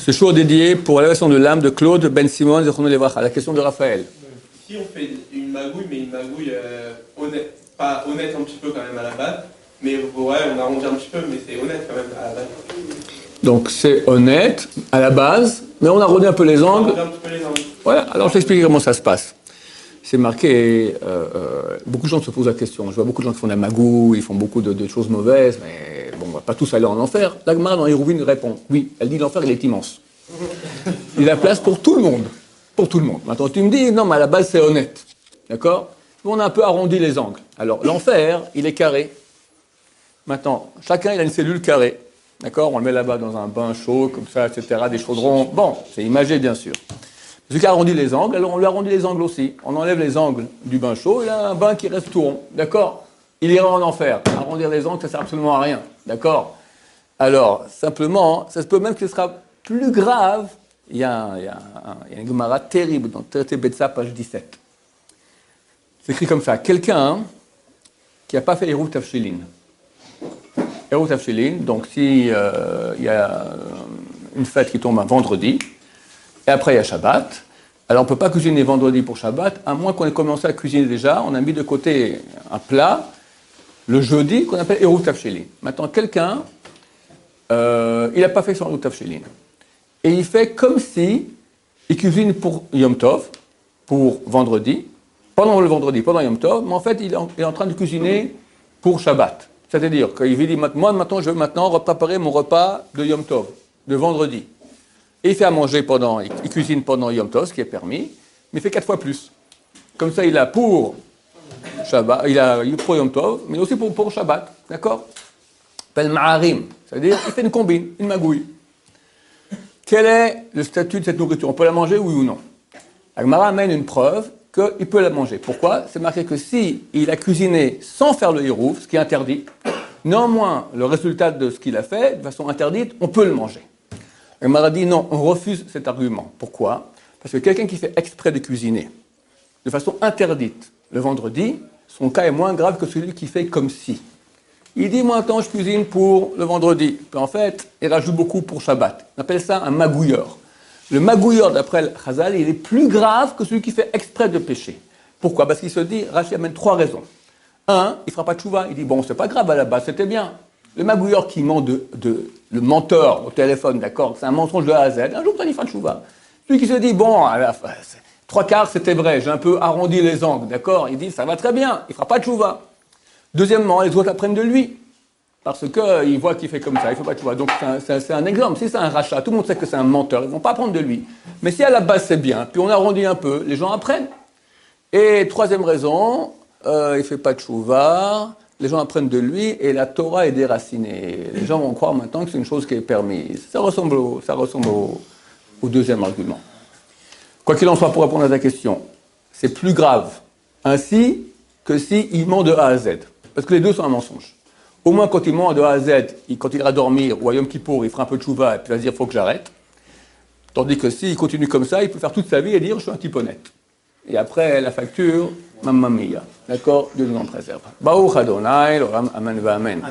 Ce show dédié pour l'élévation de l'âme de Claude Ben Simon Zechrono Levracha, la question de Raphaël. Si on fait une magouille, mais une magouille honnête, pas honnête un petit peu quand même à la base, mais ouais, on arrondit un petit peu, mais c'est honnête quand même à la base. Donc c'est honnête à la base, mais on arrondit un peu les angles. Un petit peu les angles. Voilà, alors je t'explique comment ça se passe. C'est marqué, beaucoup de gens se posent la question. Je vois beaucoup de gens qui font de la magouille, ils font beaucoup de choses mauvaises, mais bon, on va pas tous aller en enfer. La Gemara dans Hérouvine répond, oui, elle dit l'enfer il est immense. Il y a la place pour tout le monde. Pour tout le monde. Maintenant tu me dis, non mais à la base c'est honnête. D'accord? On a un peu arrondi les angles. Alors l'enfer, il est carré. Maintenant, chacun il a une cellule carrée. D'accord? On le met là-bas dans un bain chaud, comme ça, etc., des chaudrons. Bon, c'est imagé bien sûr. Celui qui arrondit les angles, alors on lui arrondit les angles aussi. On enlève les angles du bain chaud, il a un bain qui reste tout rond. D'accord? Il ira en enfer. Arrondir les angles, ça ne sert absolument à rien. D'accord? Alors, simplement, ça se peut même que ce sera plus grave. Il y a une Gemara terrible dans Traité Betsa, page 17. C'est écrit comme ça. Quelqu'un qui n'a pas fait Eruv Tafshilin. Eruv Tafshilin, donc si il y a une fête qui tombe un vendredi, et après il y a Shabbat, alors on ne peut pas cuisiner vendredi pour Shabbat, à moins qu'on ait commencé à cuisiner déjà, on a mis de côté un plat, le jeudi, qu'on appelle Eruv Tafshilin. Maintenant, quelqu'un, il n'a pas fait son Eruv Tafshilin. Et il fait comme si il cuisine pour Yom Tov, pour vendredi, pendant le vendredi, pendant Yom Tov, mais en fait, il est en train de cuisiner pour Shabbat. C'est-à-dire qu'il dit, moi, maintenant, je veux préparer mon repas de Yom Tov, de vendredi. Et il fait à manger il cuisine pendant Yom Tov, ce qui est permis, mais il fait 4 fois plus. Comme ça, il a pour Shabbat, il a pour Yom Tov, mais aussi pour Shabbat, d'accord? Appelle Ma'arim, c'est-à-dire, il fait une combine, une magouille. Quel est le statut de cette nourriture? On peut la manger, oui ou non? La Gemara amène une preuve qu'il peut la manger. Pourquoi? C'est marqué que si il a cuisiné sans faire le hirouf, ce qui est interdit, néanmoins, le résultat de ce qu'il a fait, de façon interdite, on peut le manger. La Gemara dit non, on refuse cet argument. Pourquoi? Parce que quelqu'un qui fait exprès de cuisiner de façon interdite le vendredi, son cas est moins grave que celui qui fait comme si. Il dit, moi, attends, je cuisine pour le vendredi. Puis en fait, il rajoute beaucoup pour Shabbat. On appelle ça un magouilleur. Le magouilleur, d'après le Chazal, il est plus grave que celui qui fait exprès de pécher. Pourquoi? Parce qu'il se dit, Rashi amène 3 raisons. 1, il ne fera pas de tchouva. Il dit, bon, c'est pas grave, à la base, c'était bien. Le magouilleur qui ment le menteur au téléphone, d'accord, c'est un mensonge de A à Z, un jour, il fera de tchouva. Celui qui se dit, bon, à la fin, 3/4, c'était vrai, j'ai un peu arrondi les angles, d'accord, il dit, ça va très bien, il ne fera pas de tchouva. Deuxièmement, les autres apprennent de lui. Parce qu'ils voient qu'il fait comme ça, il ne faut pas de tchouva. Donc c'est un exemple. Si c'est un rachat, tout le monde sait que c'est un menteur, ils ne vont pas apprendre de lui. Mais si à la base c'est bien, puis on arrondit un peu, les gens apprennent. Et troisième raison, il ne fait pas de tchouva, les gens apprennent de lui et la Torah est déracinée. Les gens vont croire maintenant que c'est une chose qui est permise. Ça ressemble au deuxième argument. Quoi qu'il en soit, pour répondre à ta question, c'est plus grave ainsi que s'il ment de A à Z. Parce que les deux sont un mensonge. Au moins, quand il ment de A à Z, quand il ira dormir, ou à Yom Kippour, il fera un peu de tchouva, et puis il va se dire, il faut que j'arrête. Tandis que s'il continue comme ça, il peut faire toute sa vie et dire, je suis un type honnête. Et après, la facture, mamma mia. D'accord? Dieu nous en préserve. Baruch Adonai, l'olam, amen va amen.